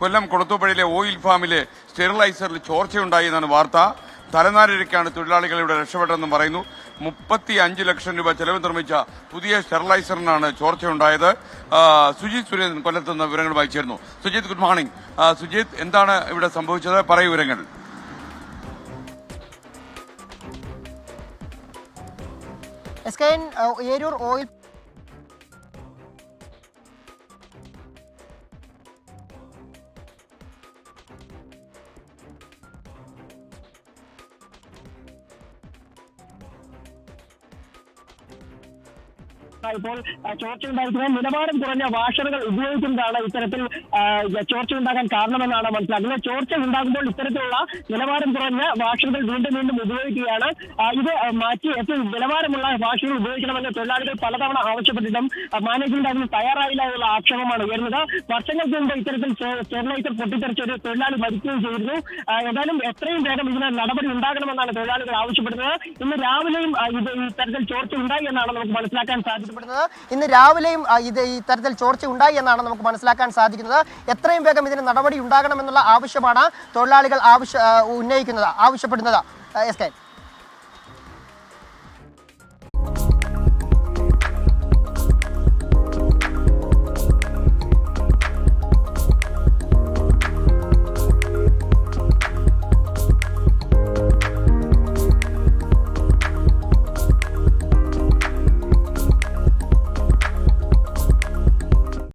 കൊല്ലം കൊളത്തൂപ്പുഴയിലെ oil ഫാമിലെ സ്റ്റെറിലൈസറിൽ ചോർച്ചയുണ്ടായി എന്നാണ് വാർത്ത. തലനാരിഴയ്ക്കാണ് തൊഴിലാളികൾ ഇവിടെ രക്ഷപ്പെട്ടതെന്നും പറയുന്നു. 35 ലക്ഷം രൂപ ചെലവ് നിർമ്മിച്ച പുതിയ സ്റ്റെറിലൈസറിനാണ് ചോർച്ചയുണ്ടായത്. സുജിത് സുരേന്ദ്രൻ കൊല്ലത്തുനിന്ന് വിവരങ്ങളുമായി ചേർന്നു. Sujith, good morning. സുജിത്, എന്താണ് ഇവിടെ സംഭവിച്ചത്? പറയൂ വിവരങ്ങൾ. ഏരൂർ ഓയിൽ ഇപ്പോൾ ചോർച്ച ഉണ്ടായിരിക്കുന്നത് നിലവാരം കുറഞ്ഞ വാഷറുകൾ ഉപയോഗിക്കുന്നതാണ് ഇത്തരത്തിൽ ചോർച്ച ഉണ്ടാകാൻ കാരണമെന്നാണ് മനസ്സിലാക്കുന്നത്. ചോർച്ച ഉണ്ടാകുമ്പോൾ ഇത്തരത്തിലുള്ള നിലവാരം കുറഞ്ഞ വാഷറുകൾ വീണ്ടും ഉപയോഗിക്കുകയാണ്. ഇത് മാറ്റി ഏറ്റവും നിലവാരമുള്ള വാഷറുകൾ ഉപയോഗിക്കണമെന്ന് തൊഴിലാളികൾ പലതവണ ആവശ്യപ്പെട്ടിട്ടും മാനേജ്മെന്റ് അതിന് തയ്യാറായില്ല എന്നുള്ള ആക്ഷേപമാണ് ഉയർന്നത്. വർഷങ്ങൾക്ക് മുമ്പ് ഇത്തരത്തിൽ സ്റ്റെറിലൈസർ പൊട്ടിത്തെറിച്ച ഒരു തൊഴിലാളി മരിക്കുകയും ചെയ്തിരുന്നു. ഏതായാലും എത്രയും വേഗം ഇതിന് നടപടി ഉണ്ടാകണമെന്നാണ് തൊഴിലാളികൾ ആവശ്യപ്പെടുന്നത്. ഇന്ന് രാവിലെയും ഇത്തരത്തിൽ ചോർച്ച ഉണ്ടായി എന്നാണ് നമുക്ക് മനസ്സിലാക്കാൻ സാധിക്കുന്നത്. ഇന്ന് രാവിലെയും ഇത്തരത്തിൽ ചോർച്ച ഉണ്ടായി എന്നാണ് നമുക്ക് മനസ്സിലാക്കാൻ സാധിക്കുന്നത്. എത്രയും വേഗം ഇതിന് നടപടി ഉണ്ടാകണമെന്നുള്ള ആവശ്യമാണ് തൊഴിലാളികൾ ആവശ്യപ്പെടുന്നത്.